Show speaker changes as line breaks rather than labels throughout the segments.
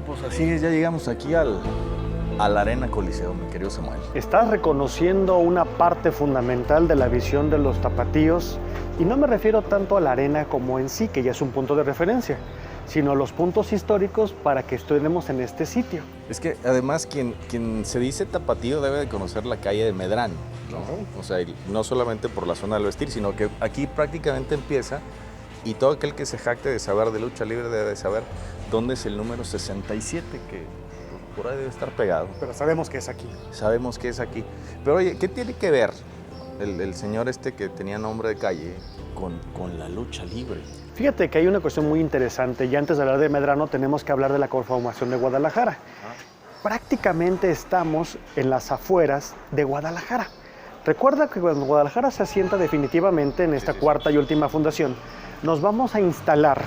Pues así es, ya llegamos aquí a la Arena Coliseo, mi querido Samuel.
Estás reconociendo una parte fundamental de la visión de los tapatíos, y no me refiero tanto a la arena como en sí, que ya es un punto de referencia, sino los puntos históricos para que estemos en este sitio.
Es que además quien se dice tapatío debe de conocer la calle de Medrano, ¿no? O sea, y no solamente por la zona del vestir, sino que aquí prácticamente empieza, y todo aquel que se jacte de saber de lucha libre debe de saber dónde es el número 67, que por ahí debe estar pegado.
Pero sabemos que es aquí.
Sabemos que es aquí. Pero oye, ¿qué tiene que ver el señor este que tenía nombre de calle con la lucha libre?
Fíjate que hay una cuestión muy interesante, y antes de hablar de Medrano tenemos que hablar de la conformación de Guadalajara. Prácticamente estamos en las afueras de Guadalajara. Recuerda que cuando Guadalajara se asienta definitivamente en esta cuarta y última fundación, nos vamos a instalar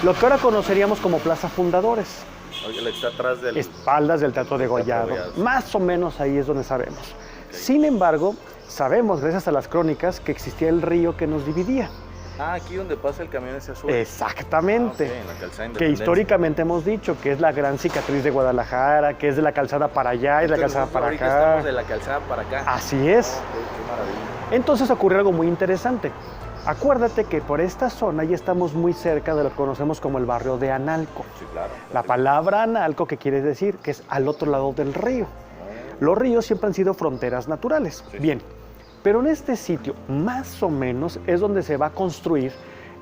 lo que ahora conoceríamos como Plaza Fundadores.
Oye, está atrás del...
Espaldas del Teatro Degollado. Más o menos ahí es donde sabemos. Sin embargo, sabemos, gracias a las crónicas, que existía el río que nos dividía.
Aquí donde pasa el camión ese azul.
Exactamente.
En la calzada
Que
Independencia.
históricamente hemos dicho que es la gran cicatriz de Guadalajara, que es de la calzada para allá y de la calzada para acá.
Estamos de la calzada para acá.
Así es.
Qué maravilla.
Entonces ocurrió algo muy interesante. Acuérdate que por esta zona ya estamos muy cerca de lo que conocemos como el barrio de Analco.
Sí, claro.
La palabra Analco, ¿qué quiere decir? Que es al otro lado del río. Los ríos siempre han sido fronteras naturales.
Sí.
Bien, pero en este sitio, más o menos, es donde se va a construir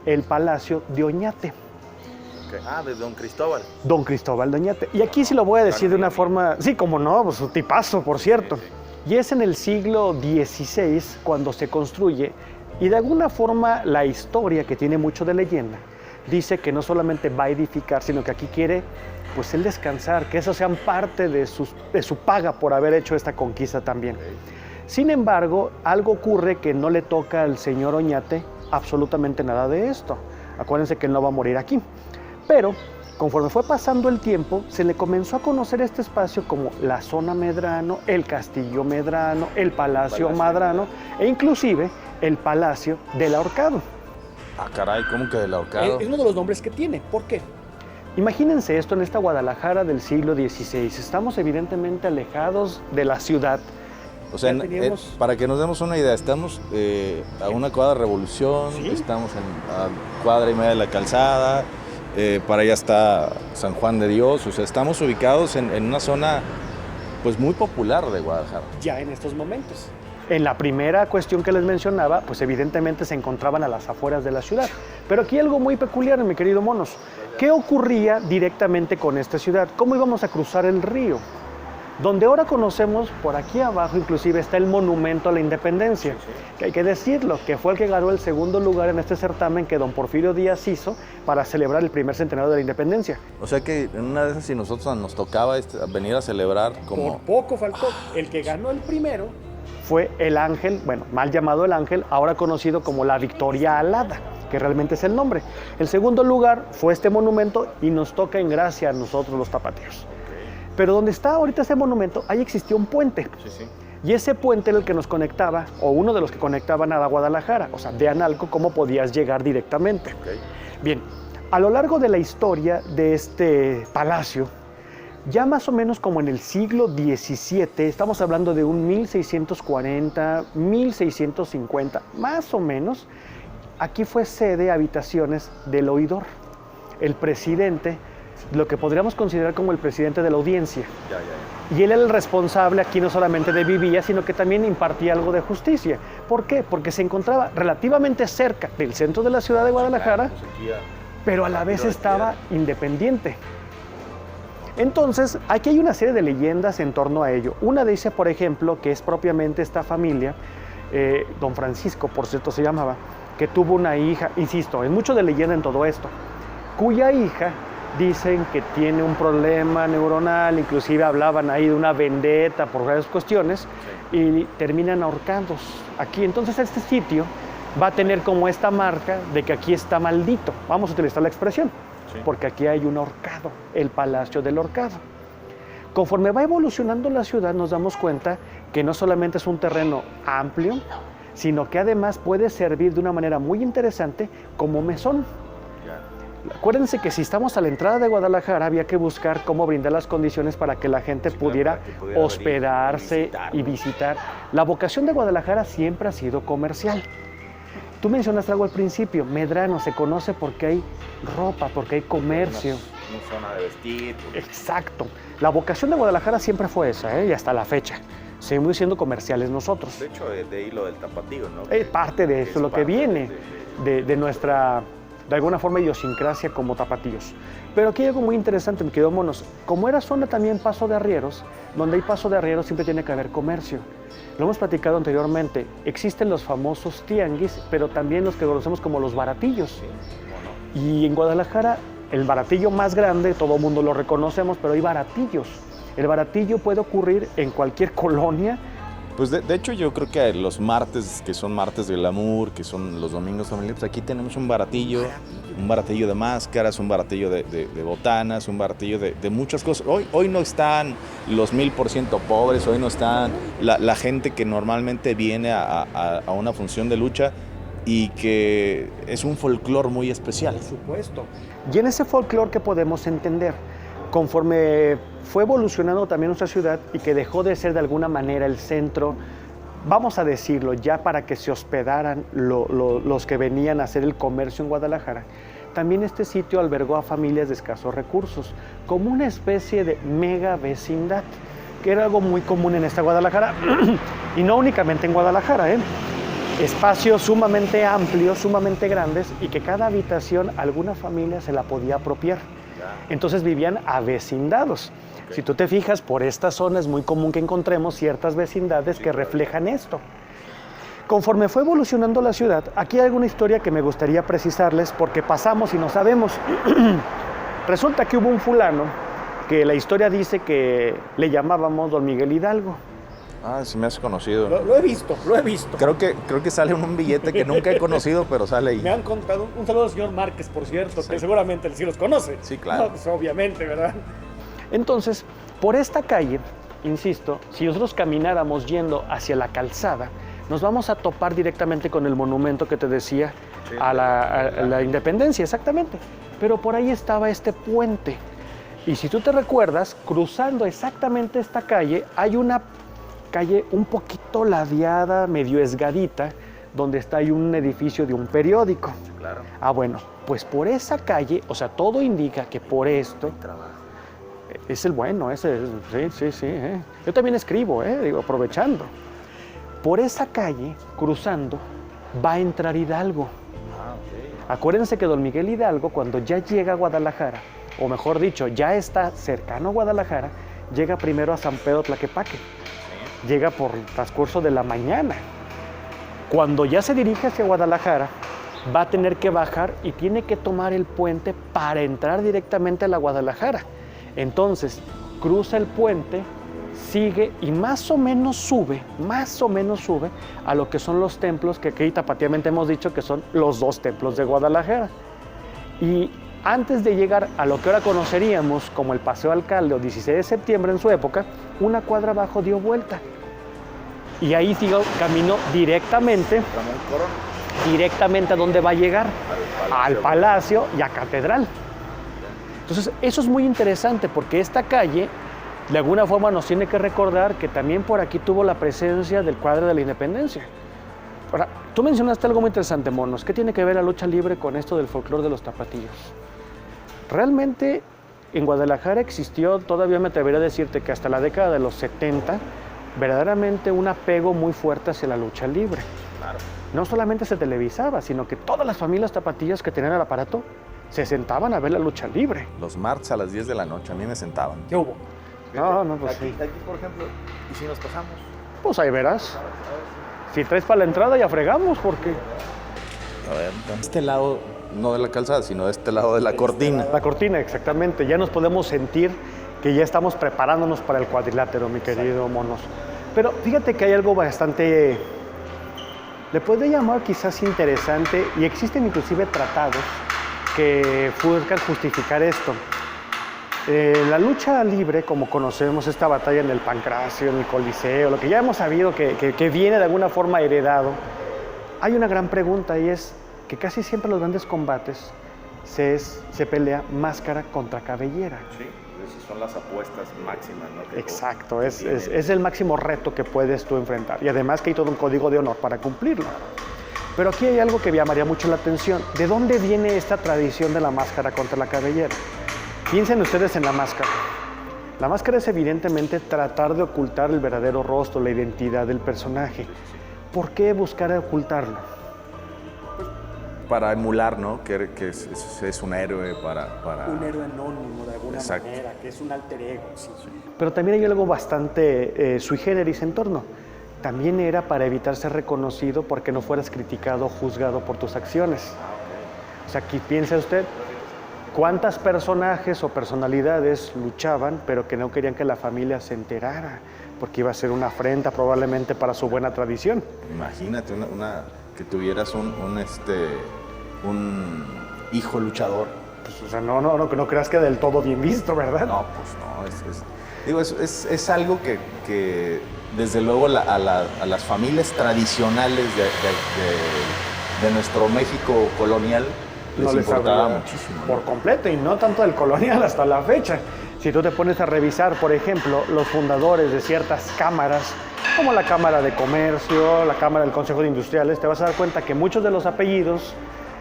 el Palacio de Oñate.
De Don Cristóbal.
Don Cristóbal de Oñate. Y aquí sí lo voy a decir de una forma... Sí, como no, pues un tipazo, por cierto. Y es en el siglo XVI cuando se construye, y de alguna forma la historia, que tiene mucho de leyenda, dice que no solamente va a edificar, sino que aquí quiere, pues, él descansar, que eso sean parte de su paga por haber hecho esta conquista también. Sin embargo, algo ocurre que no le toca al señor Oñate absolutamente nada de esto. Acuérdense que él no va a morir aquí. Pero, conforme fue pasando el tiempo, se le comenzó a conocer este espacio como la zona Medrano, el Castillo Medrano, el Palacio Medrano, e inclusive el Palacio del Ahorcado.
Caray, ¿cómo que del Ahorcado?
Es uno de los nombres que tiene. ¿Por qué? Imagínense esto en esta Guadalajara del siglo XVI. Estamos evidentemente alejados de la ciudad.
O sea, para que nos demos una idea, estamos a una cuadra de Revolución,
¿Sí?
Estamos a cuadra y media de la calzada, para allá está San Juan de Dios, o sea, estamos ubicados en una zona pues muy popular de Guadalajara.
Ya en estos momentos. En la primera cuestión que les mencionaba, pues evidentemente se encontraban a las afueras de la ciudad. Pero aquí algo muy peculiar, mi querido Monos. ¿Qué ocurría directamente con esta ciudad? ¿Cómo íbamos a cruzar el río? Donde ahora conocemos, por aquí abajo inclusive está el Monumento a la Independencia, que hay que decirlo, que fue el que ganó el segundo lugar en este certamen que don Porfirio Díaz hizo para celebrar el primer centenario de la Independencia.
O sea que en una de esas, si nosotros nos tocaba venir a celebrar como...
Por poco faltó. El que ganó el primero fue el Ángel, bueno, mal llamado el Ángel, ahora conocido como la Victoria Alada, que realmente es el nombre. El segundo lugar fue este monumento y nos toca en gracia a nosotros los tapatíos. Pero donde está ahorita ese monumento, ahí existía un puente.
Sí.
Y ese puente era el que nos conectaba, o uno de los que conectaban a Guadalajara, o sea, de Analco, cómo podías llegar directamente. Bien, a lo largo de la historia de este palacio, ya más o menos como en el siglo XVII, estamos hablando de un 1640, 1650, más o menos, aquí fue sede, habitaciones del oidor, el presidente, lo que podríamos considerar como el presidente de la audiencia. Y él era el responsable aquí no solamente de vivía, sino que también impartía algo de justicia. ¿Por qué? Porque se encontraba relativamente cerca del centro de la ciudad de Guadalajara, pero a la vez estaba independiente. Entonces, aquí hay una serie de leyendas en torno a ello. Una dice, por ejemplo, que es propiamente esta familia, don Francisco, por cierto, se llamaba, que tuvo una hija, insisto, hay mucho de leyenda en todo esto, cuya hija dicen que tiene un problema neuronal, inclusive hablaban ahí de una vendetta por varias cuestiones, y terminan ahorcados aquí. Entonces este sitio va a tener como esta marca de que aquí está maldito, vamos a utilizar la expresión, porque aquí hay un ahorcado, el Palacio del Ahorcado. Conforme va evolucionando la ciudad nos damos cuenta que no solamente es un terreno amplio, sino que además puede servir de una manera muy interesante como mesón. Acuérdense que si estamos a la entrada de Guadalajara había que buscar cómo brindar las condiciones para que la gente pudiera hospedarse y visitar. La vocación de Guadalajara siempre ha sido comercial. Tú mencionaste algo al principio, Medrano se conoce porque hay ropa, porque hay comercio.
Una zona de vestir.
Exacto. La vocación de Guadalajara siempre fue esa, y hasta la fecha. Seguimos siendo comerciales nosotros.
De hecho, de ahí lo del tapatío, ¿no?
Es parte de eso, lo que viene de nuestra, de alguna forma, idiosincrasia como tapatíos. Pero aquí hay algo muy interesante, mi querido Monos. Como era zona también paso de arrieros, donde hay paso de arrieros siempre tiene que haber comercio. Lo hemos platicado anteriormente, existen los famosos tianguis, pero también los que conocemos como los baratillos. Y en Guadalajara, el baratillo más grande, todo el mundo lo reconocemos, pero hay baratillos. El baratillo puede ocurrir en cualquier colonia.
Pues de hecho yo creo que los martes, que son martes de glamour, que son los domingos familiares, pues aquí tenemos un baratillo de máscaras, un baratillo de botanas, un baratillo de muchas cosas. Hoy no están los 1000% pobres, hoy no están la gente que normalmente viene a una función de lucha y que es un folclore muy especial.
Por supuesto. Y en ese folclore que podemos entender, conforme fue evolucionando también nuestra ciudad y que dejó de ser de alguna manera el centro, vamos a decirlo, ya para que se hospedaran los que venían a hacer el comercio en Guadalajara, también este sitio albergó a familias de escasos recursos, como una especie de mega vecindad, que era algo muy común en esta Guadalajara, y no únicamente en Guadalajara, espacios sumamente amplios, sumamente grandes, y que cada habitación alguna familia se la podía apropiar. Entonces vivían avecindados. Okay. Si tú te fijas, por esta zona es muy común que encontremos ciertas vecindades que reflejan esto. Conforme fue evolucionando la ciudad, aquí hay alguna historia que me gustaría precisarles porque pasamos y no sabemos. Resulta que hubo un fulano que la historia dice que le llamábamos Don Miguel Hidalgo.
Ah, sí me has conocido.
Lo he visto.
Creo que sale en un billete que nunca he conocido, pero sale ahí.
Me han contado, un saludo al señor Márquez, por cierto, sí, que seguramente él sí los conoce.
Sí, claro.
No, pues obviamente, ¿verdad? Entonces, por esta calle, insisto, si nosotros camináramos yendo hacia la calzada, nos vamos a topar directamente con el monumento que te decía, sí, a la Independencia, exactamente. Pero por ahí estaba este puente. Y si tú te recuerdas, cruzando exactamente esta calle, hay una calle un poquito ladeada, medio esgadita, donde está ahí un edificio de un periódico.
Claro.
Ah, bueno, pues por esa calle, o sea, todo indica que por esto es el bueno, ese, sí. Yo también escribo, digo, aprovechando. Por esa calle, cruzando, va a entrar Hidalgo.
Ah, okay.
Acuérdense que Don Miguel Hidalgo, cuando ya llega a Guadalajara, o mejor dicho, ya está cercano a Guadalajara, llega primero a San Pedro Tlaquepaque. Llega por el transcurso de la mañana. Cuando ya se dirige hacia Guadalajara, va a tener que bajar y tiene que tomar el puente para entrar directamente a la Guadalajara. Entonces, cruza el puente, sigue y más o menos sube a lo que son los templos que aquí tapatíamente hemos dicho que son los dos templos de Guadalajara. Y antes de llegar a lo que ahora conoceríamos como el Paseo Alcalde o 16 de septiembre en su época, una cuadra abajo dio vuelta. Y ahí siguió camino directamente a donde va a llegar, al Palacio y a Catedral. Entonces, eso es muy interesante porque esta calle, de alguna forma, nos tiene que recordar que también por aquí tuvo la presencia del cuadro de la Independencia. Ahora, tú mencionaste algo muy interesante, Monos. ¿Qué tiene que ver la lucha libre con esto del folclore de los tapatíos? Realmente en Guadalajara existió, todavía me atrevería a decirte que hasta la década de los 70, verdaderamente un apego muy fuerte hacia la lucha libre.
Claro.
No solamente se televisaba, sino que todas las familias tapatías que tenían el aparato se sentaban a ver la lucha libre.
Los martes a las 10 de la noche, a mí me sentaban.
¿Qué hubo? No, pues
aquí,
sí.
Aquí, por ejemplo, ¿y si nos pasamos?
Pues ahí verás. Si traes para la entrada ya fregamos, porque...
A ver, de este lado, no de la calzada, sino de este lado de la cortina.
La cortina, exactamente. Ya nos podemos sentir que ya estamos preparándonos para el cuadrilátero, mi querido Monos. Pero fíjate que hay algo bastante... Le puede llamar quizás interesante, y existen inclusive tratados que buscan justificar esto. La lucha libre, como conocemos esta batalla en el Pancracio, en el Coliseo, lo que ya hemos sabido que viene de alguna forma heredado, hay una gran pregunta y es que casi siempre los grandes combates se pelea máscara contra cabellera.
Sí, esas son las apuestas máximas, ¿no?
Exacto, es el máximo reto que puedes tú enfrentar. Y además que hay todo un código de honor para cumplirlo. Pero aquí hay algo que llamaría mucho la atención. ¿De dónde viene esta tradición de la máscara contra la cabellera? Piensen ustedes en la máscara. La máscara es evidentemente tratar de ocultar el verdadero rostro, la identidad del personaje. ¿Por qué buscar ocultarlo?
Para emular, ¿no? Que es un héroe para...
Un héroe anónimo de alguna
Exacto.
manera, que es un alter ego. Sí. Pero también hay algo bastante sui generis en torno. También era para evitar ser reconocido porque no fueras criticado o juzgado por tus acciones. O sea, aquí piensa usted, ¿cuántas personajes o personalidades luchaban pero que no querían que la familia se enterara? Porque iba a ser una afrenta probablemente para su buena tradición.
Imagínate que tuvieras un hijo luchador.
Pues, o sea, no creas que del todo bien visto, ¿verdad?
No, pues no. Es algo que desde luego a las familias tradicionales de nuestro México colonial les importaba muchísimo, ¿no?
Por completo, y no tanto del colonial hasta la fecha. Si tú te pones a revisar, por ejemplo, los fundadores de ciertas cámaras, como la Cámara de Comercio, la Cámara del Consejo de Industriales, te vas a dar cuenta que muchos de los apellidos,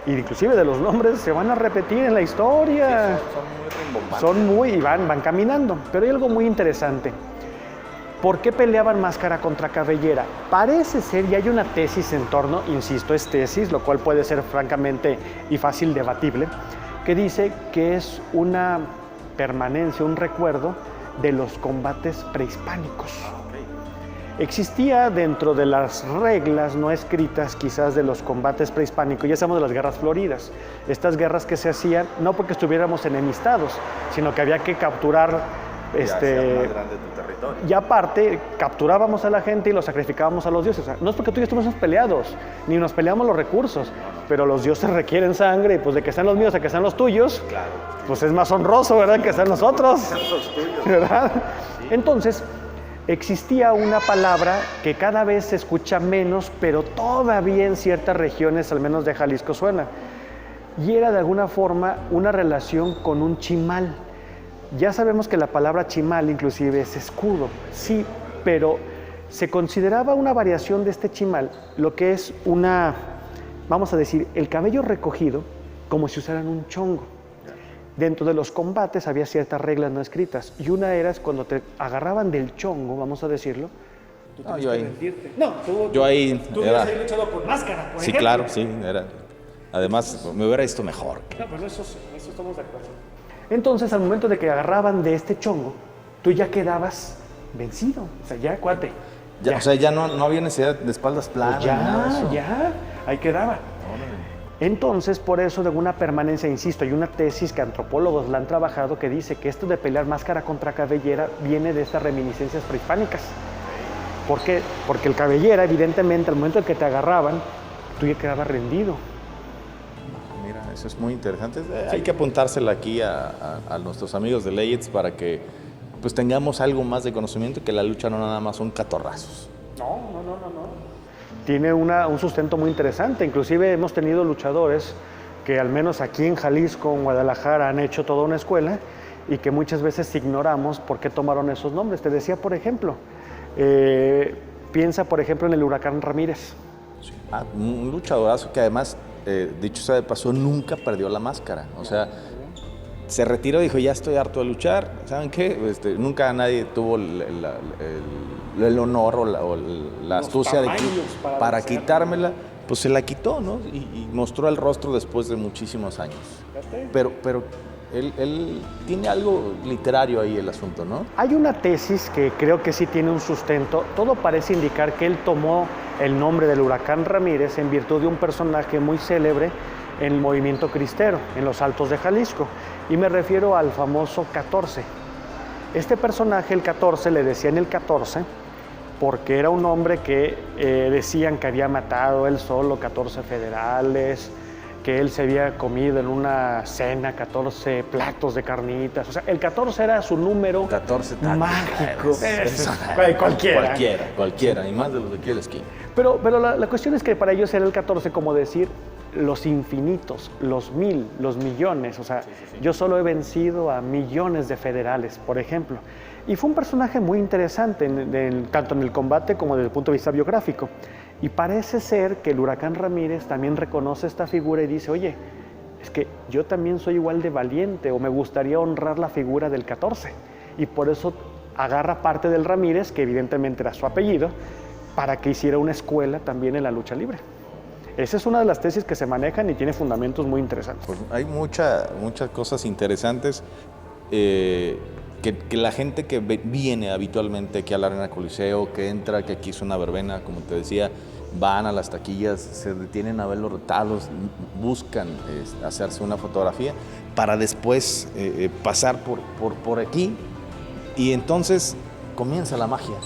inclusive de los nombres, se van a repetir en la historia.
Sí, son muy rimbombantes.
Son muy, y van caminando. Pero hay algo muy interesante. ¿Por qué peleaban máscara contra cabellera? Parece ser, y hay una tesis en torno, insisto, es tesis, lo cual puede ser francamente y fácil debatible, que dice que es una permanencia, un recuerdo de los combates prehispánicos. Existía dentro de las reglas no escritas quizás de los combates prehispánicos, ya sabemos de las guerras floridas, estas guerras que se hacían no porque estuviéramos enemistados, sino que había que capturar
más grande tu territorio.
y aparte capturábamos a la gente y los sacrificábamos a los dioses. O sea, no es porque tú y yo estemos peleados, ni nos peleamos los recursos, pero los dioses requieren sangre y pues de que sean los míos a que sean los tuyos,
Claro.
pues es más honroso, ¿verdad? Que sean nosotros, ¿verdad? Entonces, existía una palabra que cada vez se escucha menos, pero todavía en ciertas regiones, al menos de Jalisco, suena. Y era de alguna forma una relación con un chimal. Ya sabemos que la palabra chimal inclusive es escudo, sí, pero se consideraba una variación de este chimal, lo que es una, vamos a decir, el cabello recogido como si usaran un chongo. Dentro de los combates había ciertas reglas no escritas y una era cuando te agarraban del chongo, vamos a decirlo, tú
No,
tenías
yo
que
ahí-
rendirte. No,
Yo ahí
tú
era...
hubieras ahí luchado con máscara, por
Sí,
ejemplo.
claro, sí, era... Además, me hubiera visto mejor.
No, pero eso estamos de acuerdo. Entonces, al momento de que agarraban de este chongo, tú ya quedabas vencido. O sea, ya, cuate.
Ya, o sea, ya no había necesidad de espaldas planas,
Pues
nada de eso.
ya, ahí quedaba. Entonces, por eso de una permanencia, insisto, hay una tesis que antropólogos la han trabajado que dice que esto de pelear máscara contra cabellera viene de estas reminiscencias prehispánicas. ¿Por qué? Porque el cabellera, evidentemente, al momento en que te agarraban, tú ya quedabas rendido.
Mira, eso es muy interesante. Hay que apuntársela aquí a nuestros amigos de Layets para que pues tengamos algo más de conocimiento, que la lucha no nada más son catorrazos.
No. Tiene un sustento muy interesante. Inclusive hemos tenido luchadores que al menos aquí en Jalisco, en Guadalajara, han hecho toda una escuela y que muchas veces ignoramos por qué tomaron esos nombres. Te decía, por ejemplo, piensa, por ejemplo, en el Huracán Ramírez.
Un luchadorazo que además, dicho sea de paso, nunca perdió la máscara. O sea, se retiró y dijo, ya estoy harto de luchar. ¿Saben qué? Nunca nadie tuvo el honor o la astucia de para quitármela. Pues se la quitó, ¿no? Y mostró el rostro después de muchísimos años. Pero él tiene algo literario ahí el asunto, ¿no?
Hay una tesis que creo que sí tiene un sustento. Todo parece indicar que él tomó el nombre del Huracán Ramírez en virtud de un personaje muy célebre en el movimiento cristero, en los Altos de Jalisco. Y me refiero al famoso 14. Este personaje, el 14, le decían el 14 porque era un hombre que decían que había matado él solo 14 federales, que él se había comido en una cena 14 platos de carnitas. O sea, el 14 era su número
14 tacos.
mágico.
Eso,
Cualquiera.
Cualquiera, y más de los de aquí a la esquina.
Pero la cuestión es que para ellos era el 14 como decir, los infinitos, los mil, los millones. O sea, yo solo he vencido a millones de federales, por ejemplo. Y fue un personaje muy interesante, tanto en el combate como desde el punto de vista biográfico. Y parece ser que el Huracán Ramírez también reconoce esta figura y dice, oye, es que yo también soy igual de valiente, o me gustaría honrar la figura del 14. Y por eso agarra parte del Ramírez, que evidentemente era su apellido, para que hiciera una escuela también en la lucha libre. Esa es una de las tesis que se manejan y tiene fundamentos muy interesantes.
Pues hay muchas cosas interesantes que la gente que viene habitualmente aquí a la Arena Coliseo, que entra, que aquí es una verbena, como te decía, van a las taquillas, se detienen a ver los retazos, buscan hacerse una fotografía para después pasar por aquí y entonces comienza la magia.